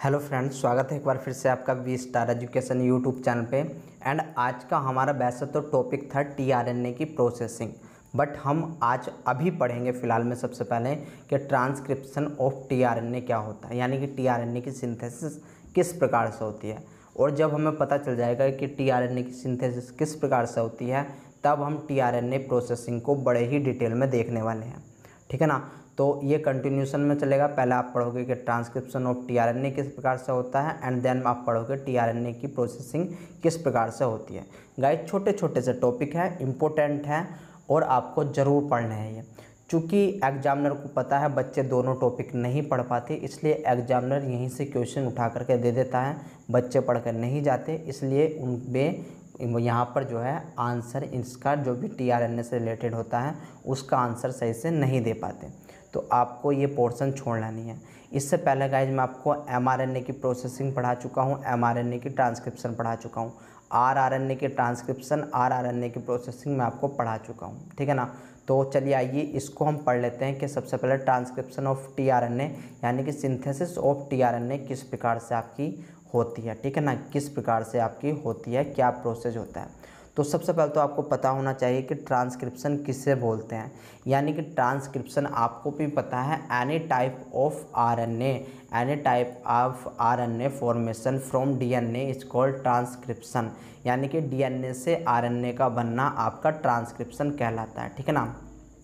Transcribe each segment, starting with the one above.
Hello friends, स्वागत है एक बार फिर से आपका V star education YouTube channel पे। एंड आज का हमारा वैसे तो टॉपिक था टीआरएनए की प्रोसेसिंग, बट हम आज अभी पढ़ेंगे फ़िलहाल में सबसे पहले कि ट्रांसक्रिप्शन ऑफ टीआरएनए क्या होता है, यानी कि टीआरएनए की सिंथेसिस किस प्रकार से होती है। और जब हमें पता चल जाएगा कि टीआरएनए की सिंथेसिस किस प्रकार से होती है, तब हम टीआरएनए प्रोसेसिंग को बड़े ही डिटेल में देखने वाले हैं, ठीक है ना। तो ये कंटिन्यूशन में चलेगा। पहले आप पढ़ोगे कि ट्रांसक्रिप्शन ऑफ टीआरएनए किस प्रकार से होता है, एंड देन आप पढ़ोगे टीआरएनए की प्रोसेसिंग किस प्रकार से होती है। गाइस, छोटे छोटे से टॉपिक है, इम्पोर्टेंट है और आपको ज़रूर पढ़ने हैं ये। चूँकि एग्जामिनर को पता है बच्चे दोनों टॉपिक नहीं पढ़ पाते, इसलिए एग्जामिनर यहीं से क्वेश्चन उठा करके दे देता है, बच्चे पढ़ कर नहीं जाते, इसलिए उनमें यहाँ पर जो है आंसर इसका जो भी टीआरएनए से रिलेटेड होता है उसका आंसर सही से नहीं दे पाते। तो आपको ये पोर्शन छोड़ना नहीं है। इससे पहले गाइज मैं आपको एमआरएनए की प्रोसेसिंग पढ़ा चुका हूँ, एमआरएनए की ट्रांसक्रिप्शन पढ़ा चुका हूँ, आरआरएनए की ट्रांसक्रिप्शन, आरआरएनए की प्रोसेसिंग मैं आपको पढ़ा चुका हूँ, ठीक है ना। तो चलिए आइए इसको हम पढ़ लेते हैं कि सबसे पहले ट्रांसक्रिप्शन ऑफ टीआरएनए यानी कि सिंथेसिस ऑफ टीआरएनए किस प्रकार से आपकी होती है, ठीक है ना, किस प्रकार से आपकी होती है, क्या प्रोसेस होता है। तो सबसे पहले तो आपको पता होना चाहिए कि ट्रांसक्रिप्शन किससे बोलते हैं, यानी कि ट्रांसक्रिप्शन आपको भी पता है any type of RNA, any type of RNA formation from DNA is called transcription, यानी कि डीएनए से आरएनए का बनना आपका ट्रांसक्रिप्शन कहलाता है, ठीक है ना।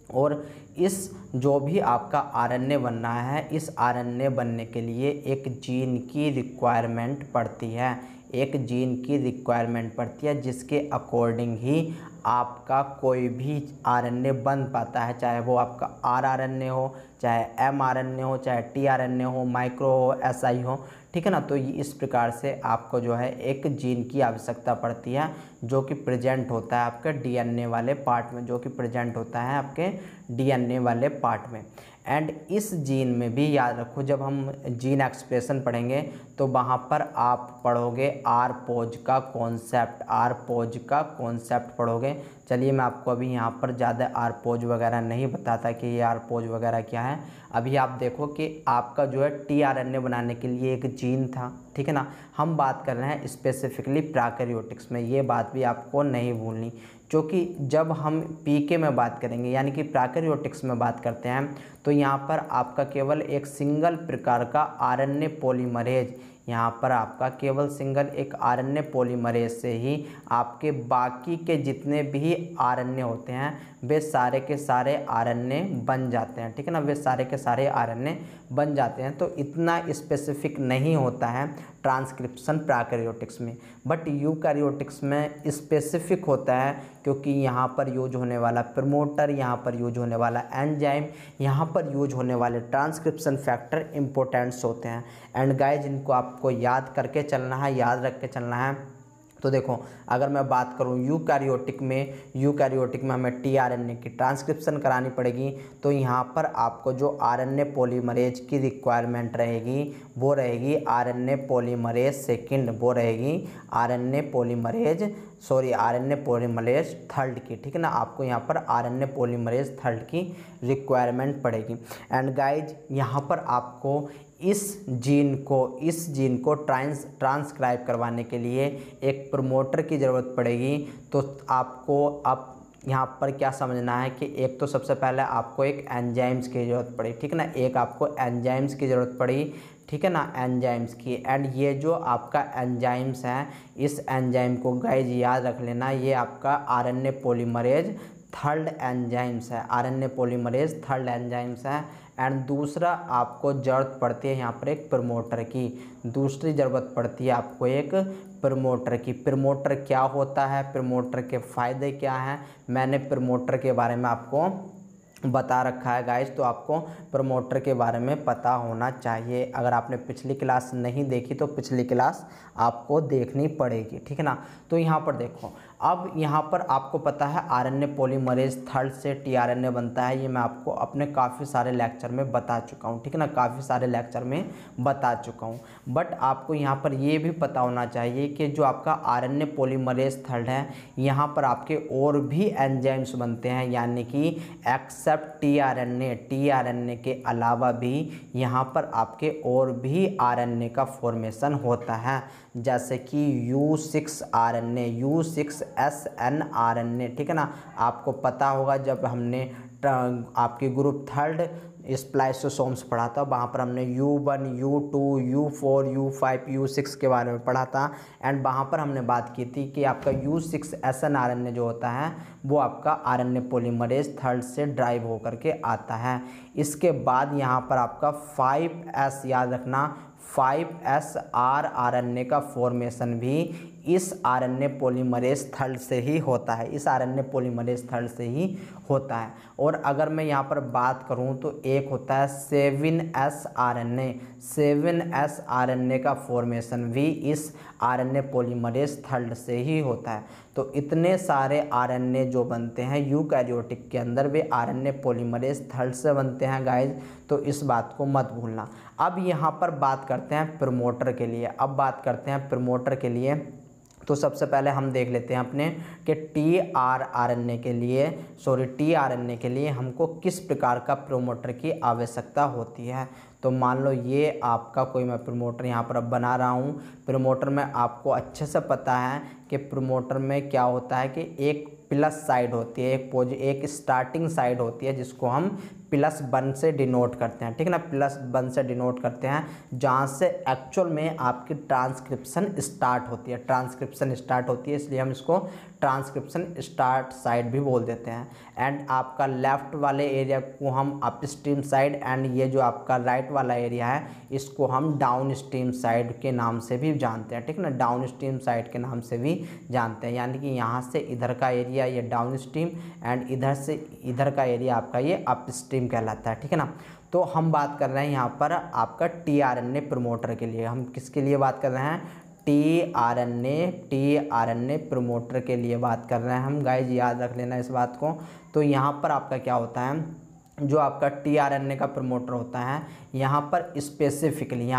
और इस जो भी आपका आरएनए बनना है, इस आरएनए बनने के लिए एक जीन की रिक्वायरमेंट पड़ती है, एक जीन की रिक्वायरमेंट पड़ती है जिसके अकॉर्डिंग ही आपका कोई भी आरएनए बन पाता है, चाहे वो आपका आरआरएनए हो, चाहे एमआरएनए हो, चाहे टीआरएनए हो, माइक्रो हो, एसआई हो, ठीक है ना। तो ये इस प्रकार से आपको जो है एक जीन की आवश्यकता पड़ती है जो कि प्रेजेंट होता है आपके डीएनए वाले पार्ट में, जो कि प्रेजेंट होता है आपके डीएनए वाले पार्ट में। एंड इस जीन में भी याद रखो, जब हम जीन एक्सप्रेशन पढ़ेंगे तो वहाँ पर आप पढ़ोगे आर पोज का कॉन्सेप्ट, आर पोज का कॉन्सेप्ट पढ़ोगे। चलिए मैं आपको अभी यहाँ पर ज़्यादा आर पोज वगैरह नहीं बताता कि ये आर पोज वगैरह क्या है। अभी आप देखो कि आपका जो है टीआरएनए बनाने के लिए एक जीन था, ठीक है ना। हम बात कर रहे हैं स्पेसिफिकली प्रोकैरियोटिक्स में, ये बात भी आपको नहीं भूलनी, क्योंकि जब हम पीके में बात करेंगे यानी कि प्रोकैरियोटिक्स में बात करते हैं तो यहाँ पर आपका केवल एक सिंगल प्रकार का आरएनए पॉलीमरेज, यहाँ पर आपका केवल सिंगल एक आरएनए पॉलीमरेज से ही आपके बाकी के जितने भी आरएनए होते हैं वे सारे के सारे आरएनए बन जाते हैं, ठीक है ना, वे सारे के सारे आरएनए बन जाते हैं। तो इतना स्पेसिफिक नहीं होता है ट्रांसक्रिप्शन प्रोकैरियोटिक्स में, बट यूकैरियोटिक्स में स्पेसिफिक होता है, क्योंकि यहाँ पर यूज होने वाला प्रमोटर, यहाँ पर यूज होने वाला एंजाइम, यहाँ पर यूज होने वाले ट्रांसक्रिप्शन फैक्टर इंपॉर्टेंट्स होते हैं। एंड गाइज इनको आपको याद करके चलना है, याद रख के चलना है। तो देखो, अगर मैं बात करूं यूकैरियोटिक में हमें टीआरएनए की ट्रांसक्रिप्शन करानी पड़ेगी, तो यहाँ पर आपको जो आरएनए पॉलीमरेज की रिक्वायरमेंट रहेगी वो रहेगी आरएनए पॉलीमरेज सेकंड, वो रहेगी आरएनए पॉलीमरेज थर्ड की, ठीक है ना। आपको यहाँ पर आरएनए पॉलीमरेज थर्ड की रिक्वायरमेंट पड़ेगी। एंड गाइज यहाँ पर आपको इस जीन को ट्रांसक्राइब करवाने के लिए एक प्रमोटर की ज़रूरत पड़ेगी। तो आपको अब यहाँ पर क्या समझना है कि एक तो सबसे पहले आपको एक एंजाइम्स की ज़रूरत पड़ी, ठीक है ना, एक आपको एंजाइम्स की ज़रूरत पड़ी, ठीक है ना, एंजाइम्स की। एंड ये जो आपका एंजाइम्स है, इस एंजाइम को गाइज याद रख लेना, ये आपका आरएनए पॉलीमरेज थर्ड एंजाइम्स है, आरएनए पॉलीमरेज थर्ड एंजाइम्स है। एंड दूसरा आपको ज़रूरत पड़ती है यहाँ पर एक प्रमोटर की, दूसरी ज़रूरत पड़ती है आपको एक प्रमोटर की। प्रमोटर क्या होता है, प्रमोटर के फ़ायदे क्या हैं, मैंने प्रमोटर के बारे में आपको बता रखा है गाइस, तो आपको प्रमोटर के बारे में पता होना चाहिए। अगर आपने पिछली क्लास नहीं देखी तो पिछली क्लास आपको देखनी पड़ेगी, ठीक है ना। तो यहाँ पर देखो, अब यहाँ पर आपको पता है आरएनए पॉलीमरेज थर्ड से टीआरएनए बनता है, ये मैं आपको अपने काफ़ी सारे लेक्चर में बता चुका हूँ, ठीक है ना, काफ़ी सारे लेक्चर में बता चुका हूँ। बट आपको यहाँ पर ये भी पता होना चाहिए कि जो आपका आरएनए पॉलीमरेज थर्ड है, यहाँ पर आपके और भी एंजाइम्स बनते हैं, यानी कि एक्सेप्ट टीआरएनए के अलावा भी यहाँ पर आपके और भी आरएनए का फॉर्मेशन होता है, जैसे कि U6 आरएनए, U6SN आरएनए, ठीक है ना। आपको पता होगा जब हमने आपके ग्रुप थर्ड स्प्लाइसोसोम्स पढ़ा था, वहाँ पर हमने U1, U2, U4, U5, U6 के बारे में पढ़ा था। एंड वहाँ पर हमने बात की थी कि आपका U6SN आरएनए जो होता है वो आपका आरएनए पॉलीमरेज थर्ड से ड्राइव होकर के आता है। इसके बाद यहाँ पर आपका 5S, याद रखना, 5S आरएनए का फॉर्मेशन भी इस आरएनए पॉलीमरेज थर्ड से ही होता है, इस आरएनए पॉलीमरेज थर्ड से ही होता है। और अगर मैं यहाँ पर बात करूँ तो एक होता है 7S आरएनए, 7S आरएनए का फॉर्मेशन भी इस आरएनए पॉलीमरेज थर्ड से ही होता है। तो इतने सारे आरएनए जो बनते हैं यूकैरियोटिक के अंदर, वे आरएनए पॉलीमरेज थर्ड से बनते हैं गाइज, तो इस बात को मत भूलना। अब यहाँ पर बात करते हैं प्रमोटर के लिए, अब बात करते हैं प्रमोटर के लिए। तो सबसे पहले हम देख लेते हैं अपने कि टीआरएनए के लिए हमको किस प्रकार का प्रमोटर की आवश्यकता होती है। तो मान लो ये आपका कोई मैं प्रमोटर यहाँ पर अब बना रहा हूँ। प्रमोटर में आपको अच्छे से पता है कि प्रमोटर में क्या होता है कि एक प्लस साइड होती है, एक स्टार्टिंग साइड होती है जिसको हम +1 से डिनोट करते हैं, ठीक है ना, +1 से डिनोट करते हैं, जहाँ से एक्चुअल में आपकी ट्रांसक्रिप्शन स्टार्ट होती है, इसलिए हम इसको ट्रांसक्रिप्शन स्टार्ट साइड भी बोल देते हैं। एंड आपका लेफ्ट वाले एरिया को हम अपस्ट्रीम साइड, एंड ये जो आपका राइट वाला एरिया है इसको हम डाउन स्ट्रीम साइड के नाम से भी जानते हैं, ठीक है ना, डाउन स्ट्रीम साइड के नाम से भी जानते हैं। यानी कि यहाँ से इधर का एरिया ये डाउन स्ट्रीम, एंड इधर से इधर का एरिया आपका ये अपस्ट्रीम कहलाता है, ठीक है ना। तो हम बात कर रहे हैं यहाँ पर आपका टीआरएनए प्रमोटर के लिए। हम किसके लिए बात कर रहे हैं? टीआरएनए प्रमोटर के लिए बात कर रहे हैं हम गाइज, याद रख लेना इस बात को। तो यहाँ पर आपका क्या होता है, जो आपका टीआरएनए का प्रमोटर होता है, यहाँ पर स्पेसिफिकली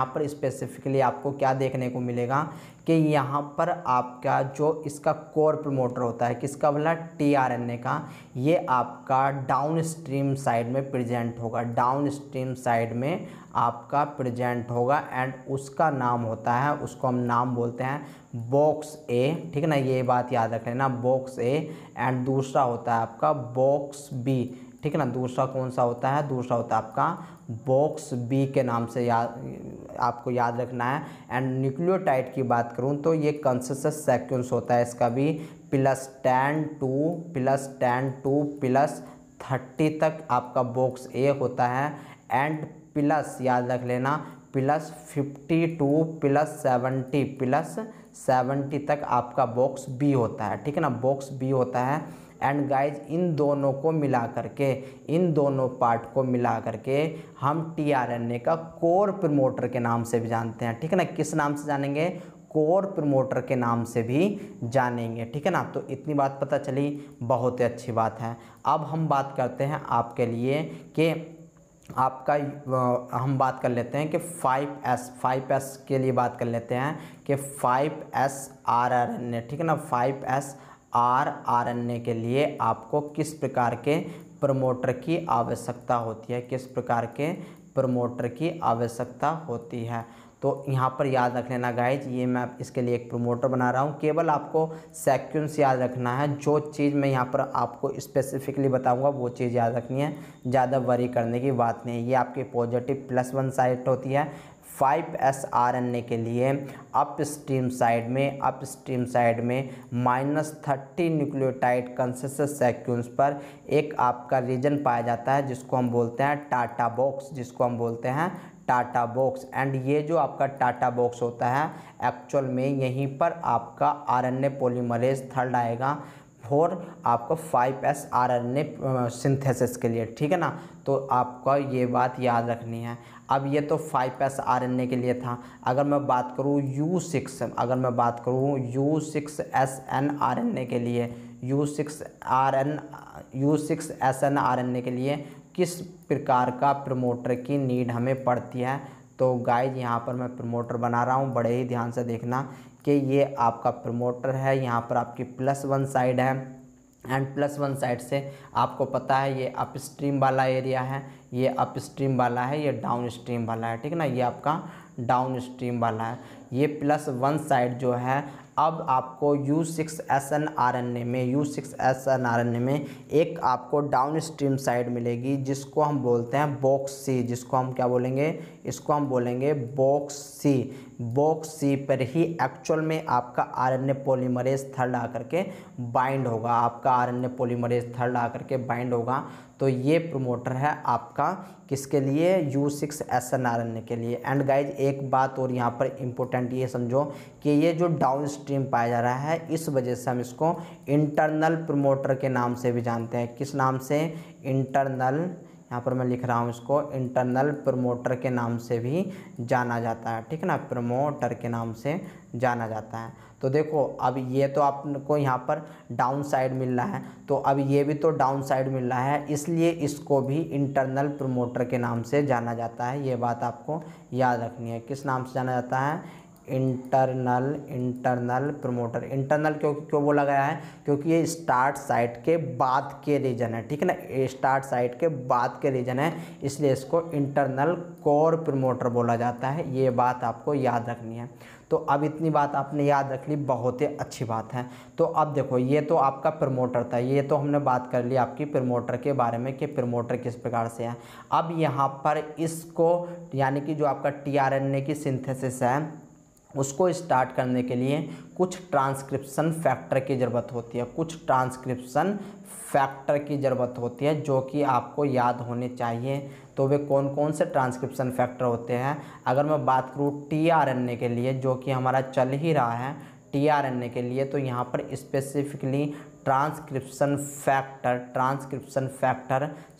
आपको क्या देखने को मिलेगा कि यहाँ पर आपका जो इसका कोर प्रमोटर होता है, किसका बोला? टीआरएनए का, ये आपका डाउन स्ट्रीम साइड में प्रेजेंट होगा, डाउन स्ट्रीम साइड में आपका प्रेजेंट होगा। एंड उसका नाम होता है, उसको हम नाम बोलते हैं बॉक्स ए, ठीक है ना, ये बात याद रख लेना, बॉक्स ए। एंड दूसरा होता है आपका बॉक्स बी, ठीक है ना, दूसरा कौन सा होता है? दूसरा होता है आपका बॉक्स बी के नाम से आपको याद रखना है। एंड न्यूक्लियोटाइड की बात करूं तो ये कंसेंसस सीक्वेंस होता है इसका भी, +10 to +30 तक आपका बॉक्स ए होता है। एंड प्लस याद रख लेना +50 to +70 तक आपका बॉक्स बी होता है, ठीक है ना, बॉक्स बी होता है। एंड गाइज इन दोनों को मिला करके, इन दोनों पार्ट को मिला करके हम टीआरएनए का कोर प्रमोटर के नाम से भी जानते हैं, ठीक है ना। किस नाम से जानेंगे? कोर प्रमोटर के नाम से भी जानेंगे, ठीक है ना। तो इतनी बात पता चली, बहुत ही अच्छी बात है। अब हम बात करते हैं आपके लिए कि आपका हम बात कर लेते हैं कि 5S के लिए बात कर लेते हैं कि 5S आरएनए, ठीक है ना, 5S आरएनए के लिए आपको किस प्रकार के प्रमोटर की आवश्यकता होती है, किस प्रकार के प्रमोटर की आवश्यकता होती है। तो यहाँ पर याद रख लेना गाइज, ये मैं इसके लिए एक प्रमोटर बना रहा हूँ, केवल आपको सीक्वेंस याद रखना है। जो चीज़ मैं यहाँ पर आपको स्पेसिफिकली बताऊँगा वो चीज़ याद रखनी है, ज़्यादा वरी करने की बात नहीं है। ये आपकी पॉजिटिव +1 साइड होती है। 5S आरएनए के लिए अपस्ट्रीम साइड में -30 न्यूक्लियोटाइड कंसेंसस सीक्वेंस पर एक आपका रीजन पाया जाता है जिसको हम बोलते हैं टाटा बॉक्स। एंड ये जो आपका टाटा बॉक्स होता है, एक्चुअल में यहीं पर आपका आरएनए पॉलीमरेज थर्ड आएगा फॉर आपका 5S आरएनए सिंथेसिस के लिए, ठीक है ना। तो आपका ये बात याद रखनी है। अब ये तो 5s RNA के लिए था। अगर मैं बात करूँ U6, अगर मैं बात करूँ U6SN RNA के लिए, U6SN RNA के लिए किस प्रकार का प्रमोटर की नीड हमें पड़ती है। तो गाइज यहाँ पर मैं प्रमोटर बना रहा हूँ, बड़े ही ध्यान से देखना कि ये आपका प्रमोटर है। यहाँ पर आपकी +1 साइड है एंड +1 साइड से आपको पता है ये अपस्ट्रीम वाला एरिया है, ये अपस्ट्रीम वाला है, ये डाउन स्ट्रीम वाला है, ठीक है ना, ये आपका डाउन स्ट्रीम वाला है। ये +1 साइड जो है, अब आपको U6SN RNA में एक आपको डाउन स्ट्रीम साइड मिलेगी जिसको हम बोलते हैं बॉक्स सी, जिसको हम क्या बोलेंगे, इसको हम बोलेंगे बॉक्स सी। बॉक्स सी पर ही एक्चुअल में आपका RNA पॉलीमरेज थर्ड आकर के बाइंड होगा, आपका RNA पॉलीमरेज थर्ड आकर के बाइंड होगा। तो ये प्रमोटर है आपका किसके लिए, U6SN RNA के लिए। एंड गाइज एक बात और यहाँ पर इम्पोर्टेंट ये समझो कि ये जो डाउन स्ट्रीम पाया जा रहा है, इस वजह से हम इसको इंटरनल प्रमोटर के नाम से भी जानते हैं। किस नाम से, इंटरनल, यहाँ पर मैं लिख रहा हूँ इसको, इंटरनल प्रमोटर के नाम से भी जाना जाता है, ठीक है ना, प्रमोटर के नाम से जाना जाता है। तो देखो अब ये तो आपको यहाँ पर डाउन साइड मिल रहा है, तो अब ये भी तो डाउन साइड मिल रहा है, इसलिए इसको भी इंटरनल प्रमोटर के नाम से जाना जाता है। ये बात आपको याद रखनी है, किस नाम से जाना जाता है, इंटरनल प्रमोटर। इंटरनल क्यों बोला गया है, क्योंकि ये स्टार्ट साइट के बाद के रीजन है, ठीक है ना, स्टार्ट साइट के बाद के रीजन है, इसलिए इसको इंटरनल कोर प्रमोटर बोला जाता है। ये बात आपको याद रखनी है। तो अब इतनी बात आपने याद रख ली, बहुत ही अच्छी बात है। तो अब देखो ये तो आपका प्रमोटर था, ये तो हमने बात कर ली आपकी प्रमोटर के बारे में कि प्रमोटर किस प्रकार से है। अब यहाँ पर इसको यानी कि जो आपका tRNA की सिंथेसिस है उसको स्टार्ट करने के लिए कुछ ट्रांसक्रिप्शन फैक्टर की ज़रूरत होती है, कुछ ट्रांसक्रिप्शन फैक्टर की ज़रूरत होती है जो कि आपको याद होने चाहिए। तो वे कौन कौन से ट्रांसक्रिप्शन फैक्टर होते हैं। अगर मैं बात करूँ tRNA के लिए, जो कि हमारा चल ही रहा है tRNA के लिए, तो यहाँ पर specifically transcription factor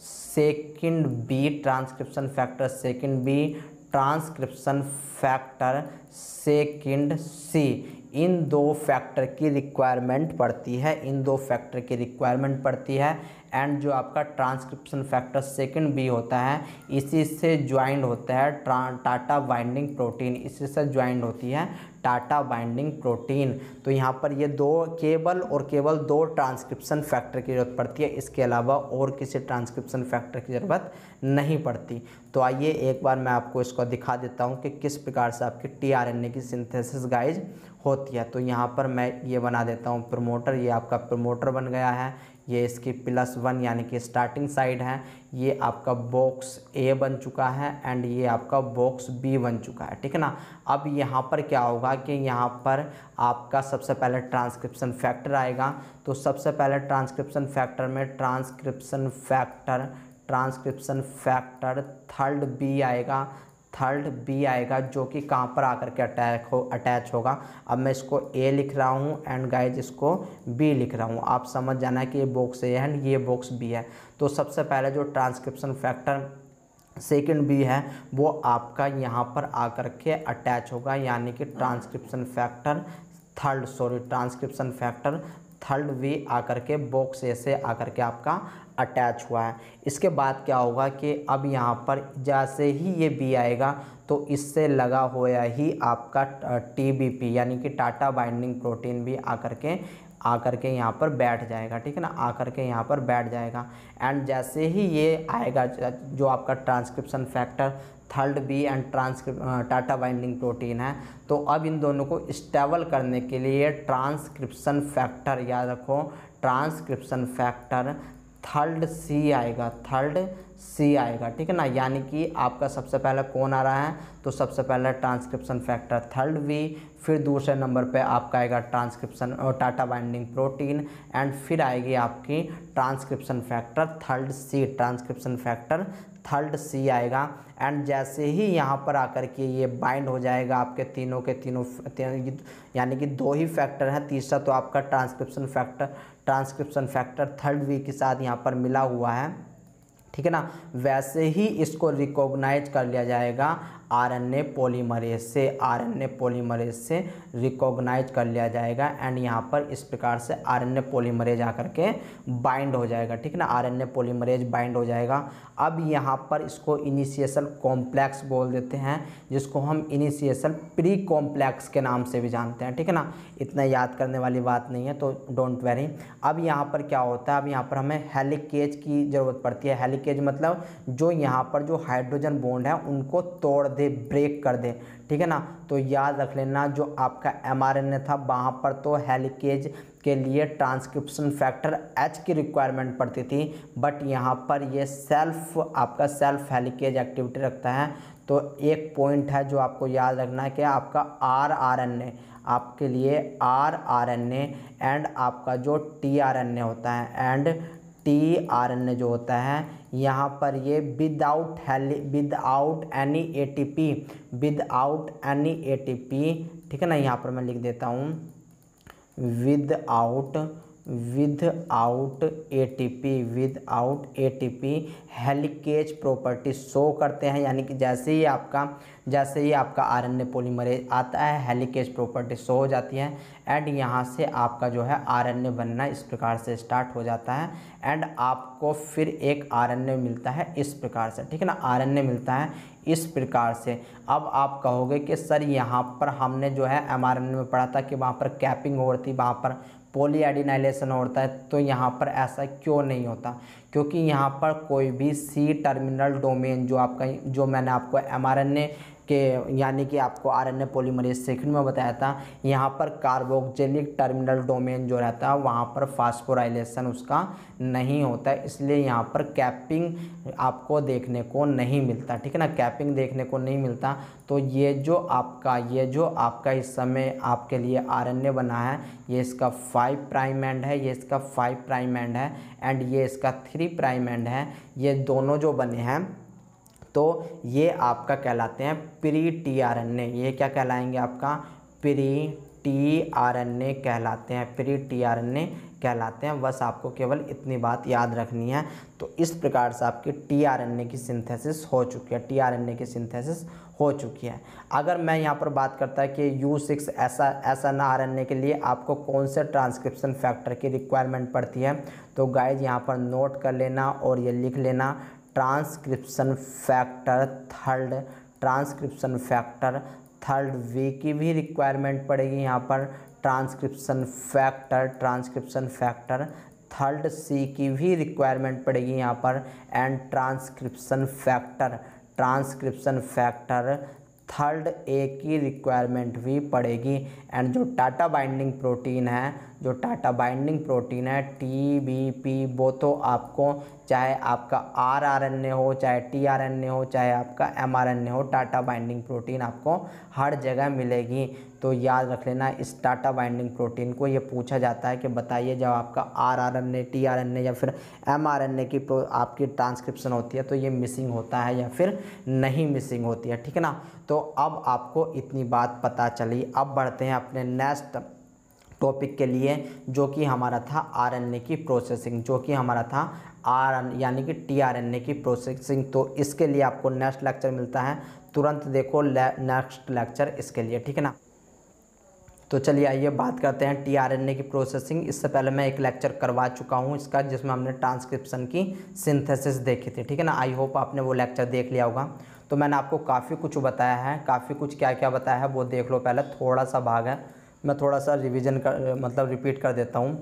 second B, transcription factor second B, transcription factor second C, इन दो फैक्टर की रिक्वायरमेंट पड़ती है, इन दो फैक्टर की रिक्वायरमेंट पड़ती है। एंड जो आपका ट्रांसक्रिप्शन फैक्टर सेकंड बी होता है, इसी से ज्वाइंट होता है टाटा बाइंडिंग प्रोटीन, इसी से ज्वाइंट होती है टाटा बाइंडिंग प्रोटीन। तो यहाँ पर ये केवल दो ट्रांसक्रिप्शन फैक्टर की ज़रूरत पड़ती है, इसके अलावा और किसी ट्रांसक्रिप्शन फैक्टर की ज़रूरत नहीं पड़ती। तो आइए एक बार मैं आपको इसको दिखा देता हूँ कि किस प्रकार से आपकी tRNA की सिंथेसिस गाइज होती है। तो यहाँ पर मैं ये बना देता हूँ प्रमोटर, ये आपका प्रमोटर बन गया है, ये इसकी +1 यानी कि स्टार्टिंग साइड है, ये आपका बॉक्स ए बन चुका है एंड ये आपका बॉक्स बी बन चुका है, ठीक है ना। अब यहाँ पर क्या होगा कि यहाँ पर आपका सबसे पहले ट्रांसक्रिप्शन फैक्टर आएगा। तो सबसे पहले ट्रांसक्रिप्शन फैक्टर में ट्रांसक्रिप्शन फैक्टर थर्ड बी आएगा जो कि कहाँ पर आकर के अटैच होगा। अब मैं इसको ए लिख रहा हूँ एंड गाइज इसको बी लिख रहा हूँ, आप समझ जाना कि ये बॉक्स ए है एंड ये बॉक्स बी है। तो सबसे पहले जो ट्रांसक्रिप्शन फैक्टर सेकंड बी है वो आपका यहाँ पर आकर के अटैच होगा, यानी कि ट्रांसक्रिप्शन फैक्टर थर्ड वी आकर के बॉक्स ए से आकर के आपका अटैच हुआ है। इसके बाद क्या होगा कि अब यहाँ पर जैसे ही ये बी आएगा तो इससे लगा हुआ ही आपका TBP यानी कि टाटा बाइंडिंग प्रोटीन भी आकर के यहाँ पर बैठ जाएगा, ठीक है ना, आकर के यहाँ पर बैठ जाएगा। एंड जैसे ही ये आएगा जो आपका transcription factor third B and TATA binding protein है, तो अब इन दोनों को स्टेबल करने के लिए ट्रांसक्रिप्शन फैक्टर, याद रखो ट्रांसक्रिप्शन फैक्टर थर्ड सी आएगा, ठीक है ना। यानी कि आपका सबसे पहले कौन आ रहा है, तो सबसे पहले ट्रांसक्रिप्शन फैक्टर थर्ड वी, फिर दूसरे नंबर पे आपका आएगा ट्रांसक्रिप्शन और टाटा बाइंडिंग प्रोटीन एंड फिर आएगी आपकी ट्रांसक्रिप्शन फैक्टर थर्ड सी आएगा। एंड जैसे ही यहाँ पर आकर के ये बाइंड हो जाएगा आपके तीनों के तीनों यानी कि दो ही फैक्टर हैं, तीसरा तो आपका ट्रांसक्रिप्शन फैक्टर थर्ड वी के साथ यहाँ पर मिला हुआ है, ठीक है ना। वैसे ही इसको रिकॉग्नाइज कर लिया जाएगा आरएनए पॉलीमरेज से, आरएनए पॉलीमरेज से रिकॉग्नाइज कर लिया जाएगा एंड यहाँ पर इस प्रकार से आरएनए पॉलीमरेज आकर के बाइंड हो जाएगा, ठीक है ना। आरएनए पॉलीमरेज बाइंड हो जाएगा। अब यहाँ पर इसको इनिशिएशन कॉम्प्लेक्स बोल देते हैं, जिसको हम इनिशिएशन प्री कॉम्प्लेक्स के नाम से भी जानते हैं, ठीक है ना। इतना याद करने वाली बात नहीं है, तो डोंट वेरी। अब यहाँ पर क्या होता है, अब यहाँ पर हमें हेलिकेज की ज़रूरत पड़ती है। हेलिकेज मतलब जो यहाँ पर जो हाइड्रोजन बॉन्ड है उनको तोड़ दे, ब्रेक कर दे, ठीक है ना। तो याद रख लेना, जो आपका एमआरएनए था वहाँ पर तो हेलिकेज के लिए ट्रांसक्रिप्शन फैक्टर H की रिक्वायरमेंट पड़ती थी, बट यहाँ पर ये आपका सेल्फ हेलिकेज एक्टिविटी रखता है। तो एक पॉइंट है जो आपको याद रखना है कि आपका आरआरएनए, आपके लिए आरआरएनए एंड आपका जो टीआरएनए होता है, एंड टीआरएनए जो होता है यहाँ पर ये विदाउट एनी एटीपी, ठीक है ना। यहाँ पर मैं लिख देता हूँ without ATP helicase property show करते हैं, यानी कि जैसे ही आपका आरएनए पॉलीमरेज आता है हेलिकेज प्रॉपर्टी शो हो जाती है एंड यहाँ से आपका जो है आरएनए बनना इस प्रकार से स्टार्ट हो जाता है एंड आपको फिर एक आरएनए मिलता है इस प्रकार से, ठीक है ना। आरएनए मिलता है इस प्रकार से। अब आप कहोगे कि सर यहाँ पर हमने जो है एमआरएनए में पढ़ा था कि वहाँ पर कैपिंग हो रही थी, वहाँ पर पॉलीएडिनाइलेशन होता है, तो यहाँ पर ऐसा क्यों नहीं होता? क्योंकि यहाँ पर कोई भी सी टर्मिनल डोमेन जो मैंने आपको एमआरएनए के यानी कि आपको आरएनए पॉलीमरेज सेकंड में बताया था, यहाँ पर कार्बोक्सिलिक टर्मिनल डोमेन जो रहता है वहाँ पर फास्फोराइलेशन उसका नहीं होता है, इसलिए यहाँ पर कैपिंग आपको देखने को नहीं मिलता, ठीक है ना। कैपिंग देखने को नहीं मिलता। तो ये जो आपका इस समय आपके लिए आरएनए बना है, ये इसका 5 प्राइम एंड है, ये इसका 5 प्राइम एंड है एंड ये इसका 3 प्राइम एंड है। ये दोनों जो बने हैं तो ये आपका कहलाते हैं प्री टीआरएनए। ये क्या कहलाएंगे? आपका प्री टीआरएनए कहलाते हैं, प्री टीआरएनए कहलाते हैं। बस आपको केवल इतनी बात याद रखनी है। तो इस प्रकार से आपकी टीआरएनए की सिंथेसिस हो चुकी है, टीआरएनए की सिंथेसिस हो चुकी है। अगर मैं यहाँ पर बात करता है कि U6 SNRNA के लिए आपको कौन से ट्रांसक्रिप्शन फैक्टर की रिक्वायरमेंट पड़ती है, तो गाइज यहाँ पर नोट कर लेना और ये लिख लेना, ट्रांसक्रिप्शन फैक्टर थर्ड V की भी रिक्वायरमेंट पड़ेगी यहाँ पर। ट्रांसक्रिप्शन फैक्टर थर्ड C की भी रिक्वायरमेंट पड़ेगी यहाँ पर and transcription factor third A की रिक्वायरमेंट भी पड़ेगी। एंड जो टाटा बाइंडिंग प्रोटीन है TBP, वो तो आपको चाहे आपका rRNA हो, चाहे tRNA हो, चाहे आपका mRNA हो, टाटा बाइंडिंग प्रोटीन आपको हर जगह मिलेगी। तो याद रख लेना, इस टाटा बाइंडिंग प्रोटीन को ये पूछा जाता है कि बताइए जब आपका rRNA, tRNA या फिर mRNA की आपकी ट्रांसक्रिप्शन होती है तो ये मिसिंग होता है या फिर नहीं मिसिंग होती है, ठीक है ना। तो अब आपको इतनी बात पता चली। अब बढ़ते हैं अपने नेक्स्ट टॉपिक के लिए, जो कि हमारा था आरएनए की प्रोसेसिंग, यानी कि टीआरएनए की प्रोसेसिंग। तो इसके लिए आपको नेक्स्ट लेक्चर मिलता है, तुरंत देखो नेक्स्ट लेक्चर इसके लिए, ठीक है ना। तो चलिए आइए बात करते हैं टीआरएनए की प्रोसेसिंग। इससे पहले मैं एक लेक्चर करवा चुका हूं इसका, जिसमें हमने ट्रांसक्रिप्शन की सिंथेसिस देखी थी, ठीक है ना। आई होप आपने वो लेक्चर देख लिया होगा। तो मैंने आपको काफ़ी कुछ बताया है, काफ़ी कुछ क्या क्या बताया है वो देख लो। पहले थोड़ा सा भाग है, मैं थोड़ा सा रिपीट कर देता हूँ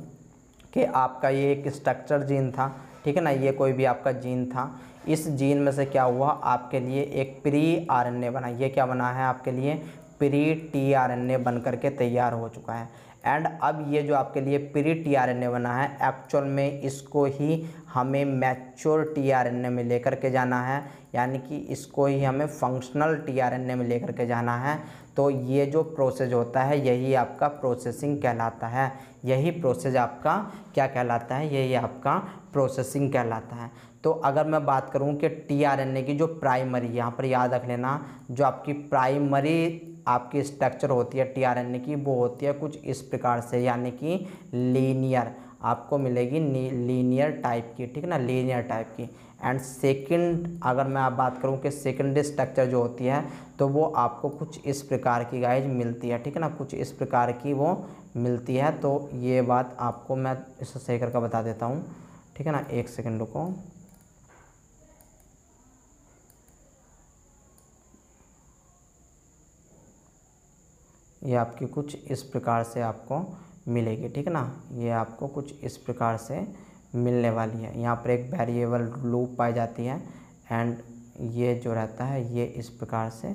कि आपका ये एक स्ट्रक्चर जीन था, ठीक है ना। ये कोई भी आपका जीन था, इस जीन में से क्या हुआ, आपके लिए एक प्री आरएनए बना। ये क्या बना है? आपके लिए प्री टीआरएनए बन करके तैयार हो चुका है। एंड अब ये जो आपके लिए प्री टीआरएनए बना है, एक्चुअल में इसको ही हमें मैच्योर टीआरएनए में लेकर के जाना है, यानी कि इसको ही हमें फंक्शनल टीआरएनए में लेकर के जाना है। तो ये जो प्रोसेस होता है यही आपका प्रोसेसिंग कहलाता है। यही प्रोसेस आपका क्या कहलाता है? यही आपका प्रोसेसिंग कहलाता है। तो अगर मैं बात करूं कि टीआरएनए की जो प्राइमरी, यहाँ पर याद रख लेना, जो आपकी प्राइमरी आपकी स्ट्रक्चर होती है टीआरएनए की, वो होती है कुछ इस प्रकार से, यानी कि लीनियर आपको मिलेगी, लीनियर टाइप की, ठीक है ना, लीनियर टाइप की। एंड सेकंड अगर मैं आप बात करूं कि सेकेंडरी स्ट्रक्चर जो होती है तो वो आपको कुछ इस प्रकार की गाइज मिलती है, ठीक है ना, कुछ इस प्रकार की वो मिलती है। तो ये बात आपको मैं इसे सही करके बता देता हूँ, ठीक है ना, एक सेकेंड रुको। ये आपकी कुछ इस प्रकार से आपको मिलेगी, ठीक है ना, ये आपको कुछ इस प्रकार से मिलने वाली है। यहाँ पर एक वेरिएबल लूप पाई जाती है एंड ये जो रहता है ये इस प्रकार से,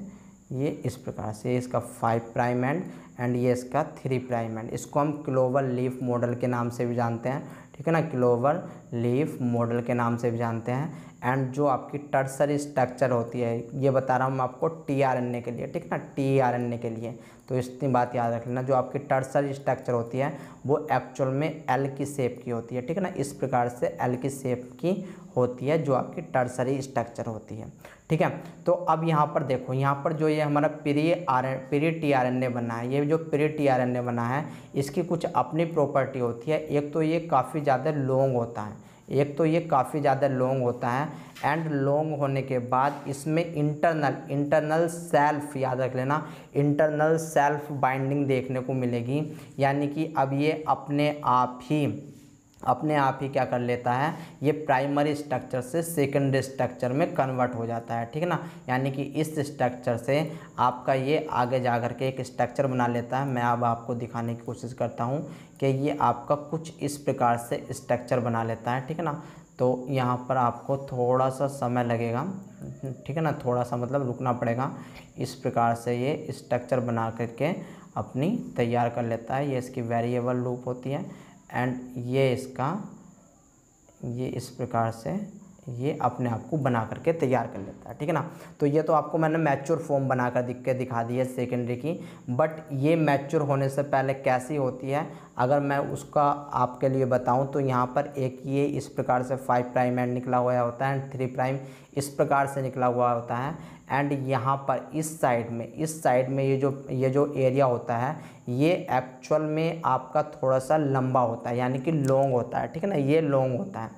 ये इस प्रकार से, इसका 5 प्राइम एंड ये इसका 3 प्राइम एंड। इसको हम क्लोवर लीफ मॉडल के नाम से भी जानते हैं, ठीक है ना, क्लोवर लीफ मॉडल के नाम से भी जानते हैं। एंड जो आपकी टर्सरी स्ट्रक्चर होती है, ये बता रहा हूँ मैं आपको टीआरएनए के लिए, ठीक है ना, टीआरएनए के लिए, तो इतनी बात याद रख लेना। जो आपकी टर्सरी स्ट्रक्चर होती है वो एक्चुअल में एल की शेप की होती है, ठीक है ना, इस प्रकार से एल की शेप की होती है जो आपकी टर्सरी स्ट्रक्चर होती है, ठीक है। तो अब यहाँ पर देखो, यहाँ पर जो ये हमारा प्री टीआरएनए बना है, ये जो प्री टीआरएनए बना है इसकी कुछ अपनी प्रॉपर्टी होती है। एक तो ये काफ़ी ज़्यादा लॉन्ग होता है, एक तो ये काफ़ी ज़्यादा लॉन्ग होता है एंड लॉन्ग होने के बाद इसमें इंटरनल सेल्फ, याद रख लेना, इंटरनल सेल्फ बाइंडिंग देखने को मिलेगी। यानी कि अब ये अपने आप ही क्या कर लेता है, ये प्राइमरी स्ट्रक्चर से सेकेंडरी स्ट्रक्चर में कन्वर्ट हो जाता है, ठीक है ना। यानी कि इस स्ट्रक्चर से आपका ये आगे जा कर के एक स्ट्रक्चर बना लेता है। मैं अब आपको दिखाने की कोशिश करता हूँ कि ये आपका कुछ इस प्रकार से स्ट्रक्चर बना लेता है, ठीक है ना। तो यहाँ पर आपको थोड़ा सा समय लगेगा, ठीक है ना, थोड़ा सा मतलब रुकना पड़ेगा। इस प्रकार से ये स्ट्रक्चर बना करके अपनी तैयार कर लेता है। ये इसकी वेरिएबल लूप होती है एंड ये इसका, ये इस प्रकार से ये अपने आप को बना करके तैयार कर लेता है, ठीक है ना। तो ये तो आपको मैंने मैच्योर फॉर्म बना कर दिखा दी है सेकेंडरी की, बट ये मैच्योर होने से पहले कैसी होती है अगर मैं उसका आपके लिए बताऊं तो यहाँ पर एक ये इस प्रकार से 5 प्राइम एंड निकला हुआ होता है एंड 3 प्राइम इस प्रकार से निकला हुआ होता है। एंड यहाँ पर इस साइड में ये जो एरिया होता है ये एक्चुअल में आपका थोड़ा सा लंबा होता है, यानी कि लॉन्ग होता है, ठीक है ना, ये लॉन्ग होता है।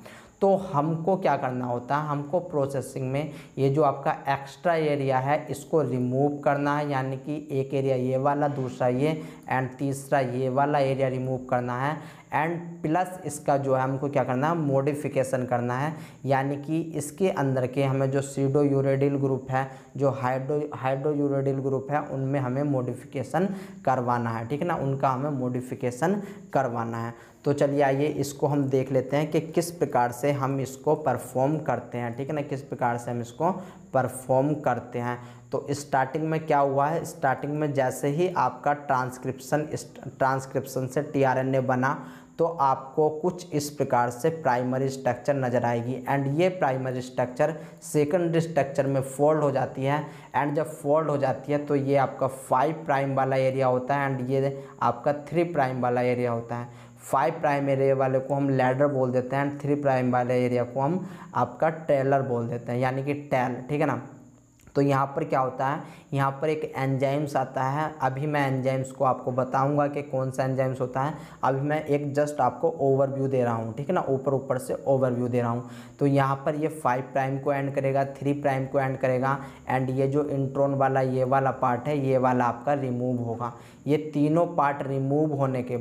तो हमको क्या करना होता है, हमको प्रोसेसिंग में ये जो आपका एक्स्ट्रा एरिया है इसको रिमूव करना है, यानी कि एक एरिया ये वाला, दूसरा ये एंड तीसरा ये वाला एरिया रिमूव करना है। एंड प्लस इसका जो है हमको क्या करना है, मॉडिफिकेशन करना है, यानी कि इसके अंदर के हमें जो सीडो यूरेडिल ग्रुप है, जो हाइड्रो यूरेडिल ग्रुप है, उनमें हमें मॉडिफिकेशन करवाना है, ठीक है ना, उनका हमें मॉडिफिकेशन करवाना है। तो चलिए आइए इसको हम देख लेते हैं कि किस प्रकार से हम इसको परफॉर्म करते हैं, ठीक है ना, किस प्रकार से हम इसको परफॉर्म करते हैं। तो स्टार्टिंग में क्या हुआ है, स्टार्टिंग में जैसे ही आपका ट्रांसक्रिप्शन से टीआरएनए बना तो आपको कुछ इस प्रकार से प्राइमरी स्ट्रक्चर नज़र आएगी एंड ये प्राइमरी स्ट्रक्चर सेकेंडरी स्ट्रक्चर में फोल्ड हो जाती है। एंड जब फोल्ड हो जाती है तो ये आपका 5 प्राइम वाला एरिया होता है एंड ये आपका 3 प्राइम वाला एरिया होता है। 5 प्राइम एरिया वाले को हम लैडर बोल देते हैं एंड 3 प्राइम वाले एरिया को हम आपका टेलर बोल देते हैं, यानी कि टेल, ठीक है ना। तो यहाँ पर क्या होता है, यहाँ पर एक एंजाइम्स आता है। अभी मैं एंजाइम्स को आपको बताऊंगा कि कौन सा एंजाइम्स होता है। अभी मैं एक जस्ट आपको ओवरव्यू दे रहा हूँ, ठीक है ना, ऊपर से ओवरव्यू दे रहा हूँ। तो यहाँ पर ये 5 प्राइम को एंड करेगा, 3 प्राइम को एंड करेगा एंड ये जो इंट्रोन वाला ये वाला पार्ट है ये वाला आपका रिमूव होगा। ये तीनों पार्ट रिमूव होने के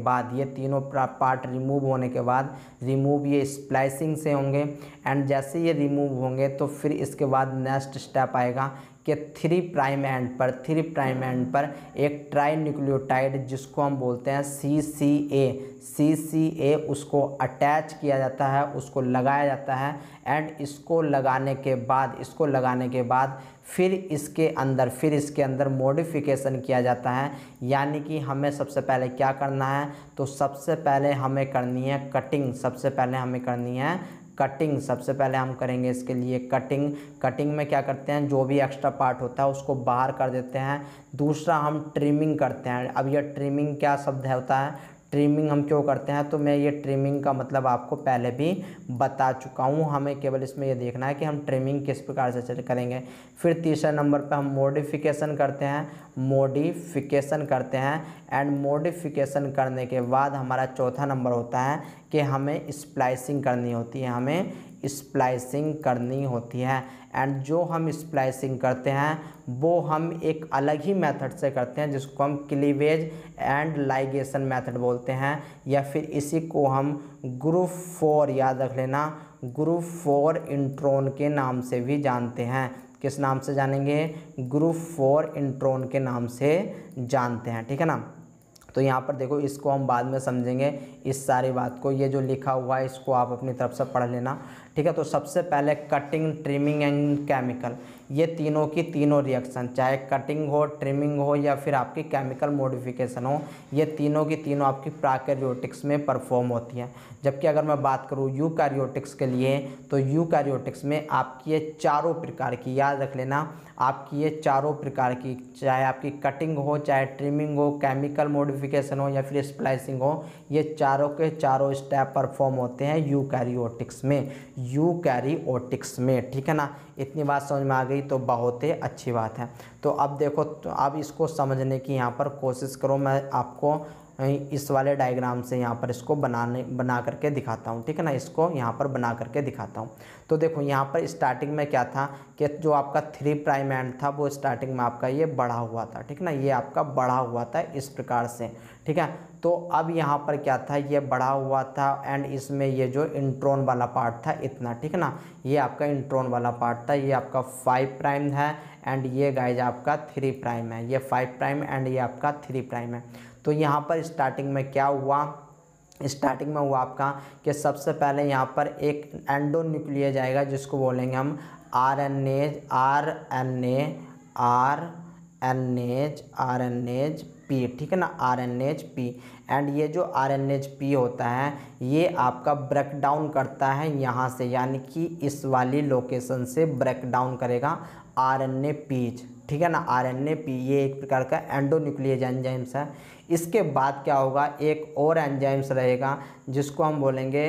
बाद रिमूव ये स्प्लाइसिंग से होंगे एंड जैसे ये रिमूव होंगे तो फिर इसके बाद नेक्स्ट स्टेप आएगा कि 3 प्राइम एंड पर एक ट्राई न्यूक्लियोटाइड जिसको हम बोलते हैं CCA उसको अटैच किया जाता है, उसको लगाया जाता है एंड इसको लगाने के बाद फिर इसके अंदर मॉडिफिकेशन किया जाता है। यानी कि हमें सबसे पहले क्या करना है, तो सबसे पहले हमें करनी है कटिंग। सबसे पहले हम करेंगे इसके लिए कटिंग में क्या करते हैं, जो भी एक्स्ट्रा पार्ट होता है उसको बाहर कर देते हैं। दूसरा हम ट्रिमिंग करते हैं। अब यह ट्रिमिंग क्या शब्द होता है, ट्रिमिंग हम क्यों करते हैं, तो मैं ये ट्रिमिंग का मतलब आपको पहले भी बता चुका हूँ। हमें केवल इसमें ये देखना है कि हम ट्रिमिंग किस प्रकार से करेंगे। फिर तीसरे नंबर पे हम मॉडिफिकेशन करते हैं एंड मॉडिफिकेशन करने के बाद हमारा चौथा नंबर होता है कि हमें स्प्लाइसिंग करनी होती है। हमें स्प्लाइसिंग करनी होती है। एंड जो हम स्प्लाइसिंग करते हैं वो हम एक अलग ही मेथड से करते हैं जिसको हम क्लीवेज एंड लाइगेशन मेथड बोलते हैं, या फिर इसी को हम ग्रुप 4, याद रख लेना, ग्रुप 4 इंट्रॉन के नाम से भी जानते हैं। किस नाम से जानेंगे? ग्रुप 4 इंट्रॉन के नाम से जानते हैं, ठीक है ना। तो यहाँ पर देखो, इसको हम बाद में समझेंगे इस सारी बात को। ये जो लिखा हुआ है इसको आप अपनी तरफ से पढ़ लेना, ठीक है। तो सबसे पहले कटिंग, ट्रिमिंग एंड केमिकल, ये तीनों की तीनों रिएक्शन, चाहे कटिंग हो, ट्रिमिंग हो या फिर आपकी केमिकल मॉडिफिकेशन हो, ये तीनों की तीनों आपकी प्रोकैरियोटिक्स में परफॉर्म होती हैं। जबकि अगर मैं बात करूँ यूकैरियोटिक्स के लिए, तो यूकैरियोटिक्स में आपकी ये चारों प्रकार की, याद रख लेना, आपकी ये चारों प्रकार की, चाहे आपकी कटिंग हो, चाहे ट्रिमिंग हो, केमिकल मॉडिफिकेशन हो या फिर स्प्लाइसिंग हो, ये चारों के चारों स्टेप परफॉर्म होते हैं यूकैरियोटिक्स में, यूकैरियोटिक्स में, ठीक है ना। इतनी बात समझ में आ गई तो बहुत ही अच्छी बात है। तो अब देखो, तो अब इसको समझने की यहाँ पर कोशिश करो। मैं आपको इस वाले डायग्राम से यहाँ पर इसको बना करके दिखाता हूँ, ठीक है ना। इसको यहाँ पर बना करके दिखाता हूँ। तो देखो यहाँ पर स्टार्टिंग में क्या था कि जो आपका 3 प्राइम एंड था वो स्टार्टिंग में आपका ये बढ़ा हुआ था, ठीक है ना, ये आपका बढ़ा हुआ था इस प्रकार से, ठीक है। तो अब यहाँ पर क्या था, ये बढ़ा हुआ था एंड इसमें ये जो इंट्रॉन वाला पार्ट था इतना, ठीक है ना, ये आपका इंट्रॉन वाला पार्ट था, ये आपका 5 प्राइम है एंड ये गाइज आपका 3 प्राइम है, ये 5 प्राइम एंड ये आपका 3 प्राइम है। तो यहाँ पर स्टार्टिंग में क्या हुआ, स्टार्टिंग में हुआ आपका कि सबसे पहले यहाँ पर एक एंडोन्यूक्लियस आएगा जिसको बोलेंगे हम आरएनएज पी, ठीक है ना, आरएनएज पी। एंड ये जो आरएनएज पी होता है ये आपका ब्रेक डाउन करता है यहाँ से, यानी कि इस वाली लोकेशन से ब्रेक डाउन करेगा आरएनए पीज, ठीक है ना, आरएनए पी। ये एक प्रकार का एंडोन्यूक्लियस एंजाइम्स है। इसके बाद क्या होगा, एक और एंजाइम्स रहेगा जिसको हम बोलेंगे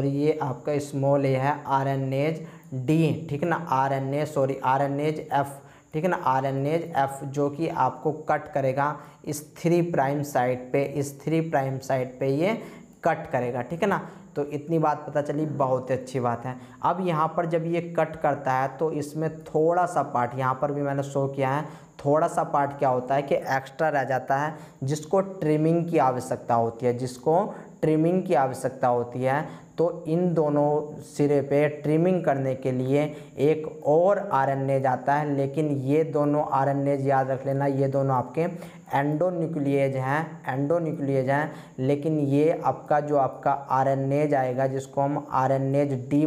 ये आपका स्मॉल ए है, आरएनएज डी, ठीक है ना, आरएनएज एफ, ठीक है ना, आरएनएज एफ, जो कि आपको कट करेगा इस 3 प्राइम साइड पे, इस 3 प्राइम साइड पे ये कट करेगा, ठीक है ना। तो इतनी बात पता चली, बहुत अच्छी बात है। अब यहाँ पर जब ये कट करता है तो इसमें थोड़ा सा पार्ट, यहाँ पर भी मैंने शो किया है, थोड़ा सा पार्ट क्या होता है कि एक्स्ट्रा रह जाता है जिसको ट्रिमिंग की आवश्यकता होती है, जिसको ट्रिमिंग की आवश्यकता होती है। तो इन दोनों सिरे पे ट्रिमिंग करने के लिए एक और आरएनएज आता है, लेकिन ये दोनों आरएनएज याद रख लेना, ये दोनों आपके एंडोन्यूक्लियस हैं, लेकिन ये आपका जो आपका आरएनएज आएगा जिसको हम आरएनएज डी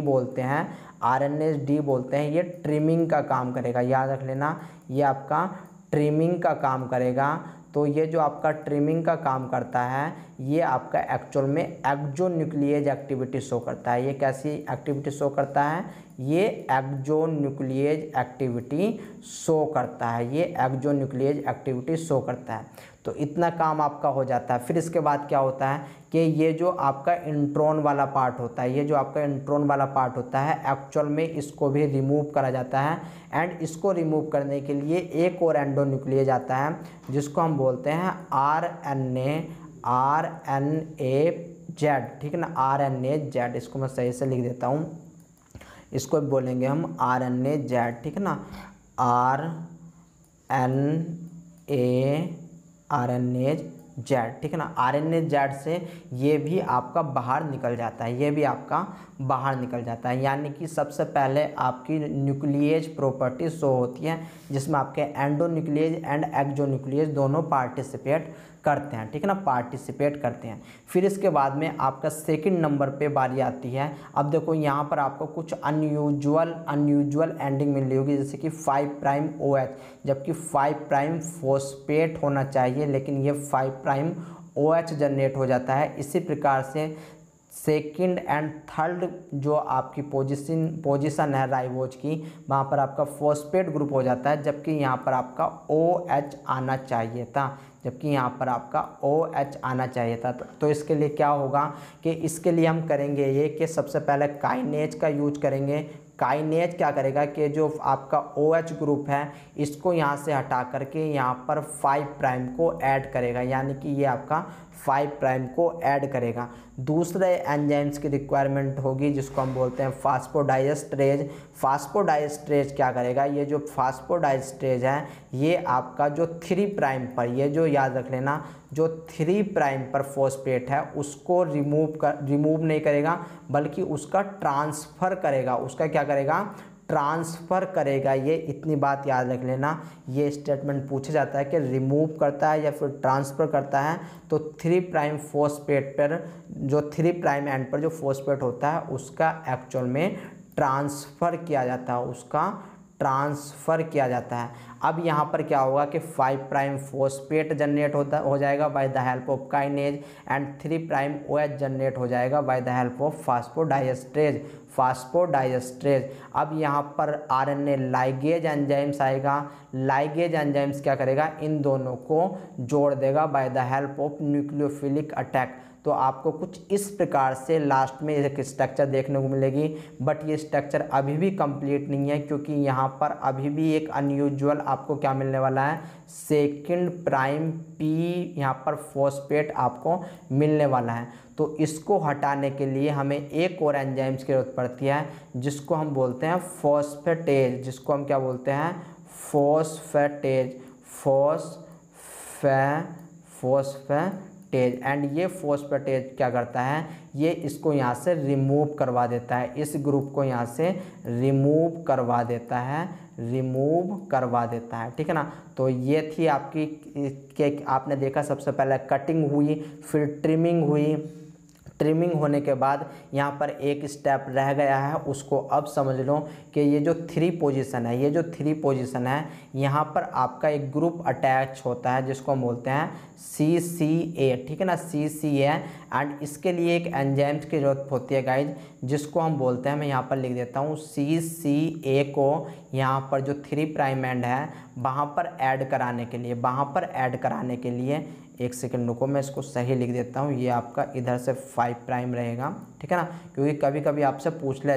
बोलते हैं, ये ट्रिमिंग का काम करेगा, याद रख लेना, ये आपका ट्रिमिंग का काम करेगा। तो ये जो आपका ट्रिमिंग का काम करता है ये आपका एक्चुअल में एक्सोन्यूक्लियेज एक्टिविटी शो करता है। ये कैसी एक्टिविटी शो करता है, ये एक्सोन्यूक्लियेज एक्टिविटी शो करता है, ये एक्सोन्यूक्लियेज एक्टिविटी शो करता है। तो इतना काम आपका हो जाता है। फिर इसके बाद क्या होता है कि ये जो आपका इंट्रॉन वाला पार्ट होता है, एक्चुअल में इसको भी रिमूव करा जाता है। एंड इसको रिमूव करने के लिए एक और एंडोन्यूक्लियस आता है जिसको हम बोलते हैं आरएनए जेड, ठीक है ना, आरएनए जेड। इसको मैं सही से लिख देता हूँ, इसको बोलेंगे हम आरएनए जेड, ठीक है ना, आरएनए जेड, ठीक है ना। आरएनए जेड से ये भी आपका बाहर निकल जाता है, यानी कि सबसे पहले आपकी न्यूक्लियेज प्रॉपर्टी शो होती है जिसमें आपके एंडोन्यूक्लियेज एंड एक्सोन्यूक्लियेज दोनों पार्टिसिपेट करते हैं, ठीक है ना, फिर इसके बाद में आपका सेकंड नंबर पे बारी आती है। अब देखो यहाँ पर आपको कुछ अनयूजुअल एंडिंग मिल रही होगी, जैसे कि 5 प्राइम OH, जबकि 5 प्राइम फॉस्फेट होना चाहिए, लेकिन ये 5 प्राइम OH जनरेट हो जाता है। इसी प्रकार से सेकंड एंड थर्ड जो आपकी पोजीशन है राइबोज की, वहाँ पर आपका फॉस्फेट ग्रुप हो जाता है, जबकि यहाँ पर आपका OH आना चाहिए था, तो इसके लिए क्या होगा कि इसके लिए हम करेंगे ये कि सबसे पहले काइनेज का यूज करेंगे, काइनेज क्या करेगा कि जो आपका OH ग्रुप है इसको यहाँ से हटा करके यहाँ पर 5 प्राइम को ऐड करेगा, यानी कि ये आपका 5 प्राइम को ऐड करेगा। दूसरे एंजाइम्स की रिक्वायरमेंट होगी जिसको हम बोलते हैं फास्फोडाइएस्टरेज। फास्फोडाइएस्टरेज क्या करेगा, ये जो फास्फोडाइएस्टरेज है ये आपका जो 3 प्राइम पर, ये जो याद रख लेना, जो 3 प्राइम पर फॉस्फेट है उसको रिमूव नहीं करेगा बल्कि उसका ट्रांसफ़र करेगा। उसका क्या करेगा, ट्रांसफ़र करेगा। ये इतनी बात याद रख लेना, ये स्टेटमेंट पूछा जाता है कि रिमूव करता है या फिर ट्रांसफ़र करता है। तो 3 प्राइम फॉस्फेट पर, जो 3 प्राइम एंड पर जो फॉस्फेट होता है उसका एक्चुअल में ट्रांसफ़र किया जाता है, उसका ट्रांसफ़र किया जाता है। अब यहाँ पर क्या होगा कि 5 प्राइम फॉस्फेट जनरेट हो जाएगा by the help of kinase and 3 prime OH generate हो जाएगा बाय द हेल्प ऑफ फास्फोडाइएस्टरेज। अब यहाँ पर RNA लाइगेज एंजाइम्स आएगा। लाइगेज एंजाइम्स क्या करेगा, इन दोनों को जोड़ देगा by the help of nucleophilic attack. तो आपको कुछ इस प्रकार से लास्ट में एक स्ट्रक्चर देखने को मिलेगी, बट ये स्ट्रक्चर अभी भी कंप्लीट नहीं है क्योंकि यहाँ पर अभी भी एक अनयूजुअल आपको क्या मिलने वाला है, सेकंड प्राइम P यहाँ पर फॉस्फेट आपको मिलने वाला है। तो इसको हटाने के लिए हमें एक और एंजाइम्स की जरूरत पड़ती है जिसको हम बोलते हैं फॉस्फेटेज, जिसको हम क्या बोलते हैं, फॉस्फेटेज, फॉस्फेटेज। एंड ये फॉस्फेटेज क्या करता है, ये इसको यहाँ से रिमूव करवा देता है, इस ग्रुप को यहाँ से रिमूव करवा देता है, ठीक है ना। तो ये थी आपकी कि आपने देखा सबसे पहले कटिंग हुई, फिर ट्रिमिंग हुई। ट्रिमिंग होने के बाद यहाँ पर एक स्टेप रह गया है, उसको अब समझ लो कि ये जो 3 पोजीशन है, ये जो 3 पोजीशन है यहाँ पर आपका एक ग्रुप अटैच होता है जिसको हम बोलते हैं CCA, ठीक है ना, CCA। एंड इसके लिए एक एंजाइम्स की ज़रूरत होती है गाइज, जिसको हम बोलते हैं, मैं यहाँ पर लिख देता हूँ, CCA को यहाँ पर जो 3 प्राइम एंड है वहाँ पर ऐड कराने के लिए, एक सेकंड रुको, मैं इसको सही लिख देता हूँ। ये आपका इधर से 5 प्राइम रहेगा, ठीक है ना, क्योंकि कभी कभी आपसे पूछ लिया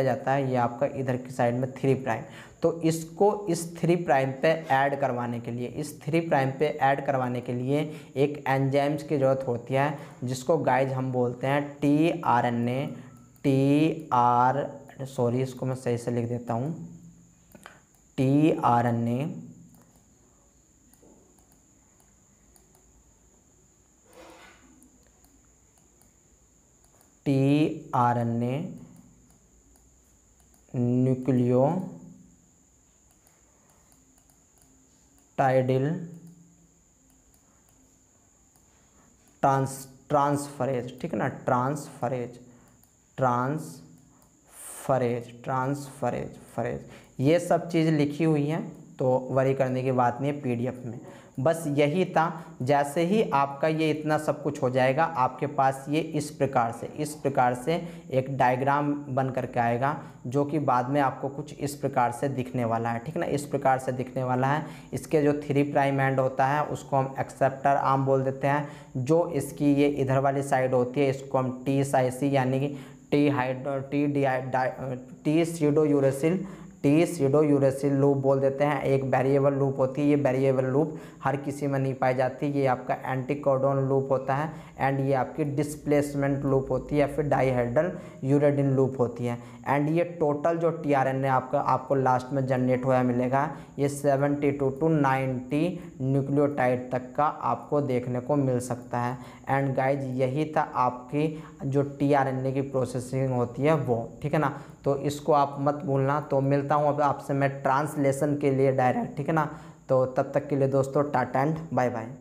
जाता है, ये आपका इधर की साइड में 3 प्राइम। तो इसको इस 3 प्राइम पे ऐड करवाने के लिए, एक एंजाइम्स की ज़रूरत होती है जिसको गाइज हम बोलते हैं इसको मैं सही से लिख देता हूँ, tRNA न्यूक्लियोटाइडिल ट्रांसफरेज, ठीक है ना, ट्रांसफरेज। ये सब चीज़ लिखी हुई है, तो वरी करने की बात नहीं है PDF में। बस यही था। जैसे ही आपका ये इतना सब कुछ हो जाएगा, आपके पास ये इस प्रकार से एक डायग्राम बन करके आएगा, जो कि बाद में आपको कुछ इस प्रकार से दिखने वाला है, ठीक है ना, इस प्रकार से दिखने वाला है। इसके जो 3 प्राइम एंड होता है उसको हम एक्सेप्टर आर्म बोल देते हैं। जो इसकी ये इधर वाली साइड होती है इसको हम T-साइसी यानी कि टी सीडोयूरेसिल लूप बोल देते हैं। एक वेरिएबल लूप होती है, ये वेरिएबल लूप हर किसी में नहीं पाई जाती। ये आपका एंटीकोडोन लूप होता है एंड ये आपकी डिस्प्लेसमेंट लूप होती है या फिर डाईहेड्रल यूरेडिन लूप होती है। एंड ये टोटल जो टीआरएनए आपको लास्ट में जनरेट हुआ मिलेगा, ये 72 to 90 न्यूक्लियोटाइड तक का आपको देखने को मिल सकता है। एंड गाइज यही था आपकी जो टीआरएनए की प्रोसेसिंग होती है वो, ठीक है ना। तो इसको आप मत भूलना। तो मिलता हूँ अब आपसे मैं ट्रांसलेशन के लिए डायरेक्ट, ठीक है ना। तो तब तक के लिए दोस्तों टाटा एंड बाय बाय।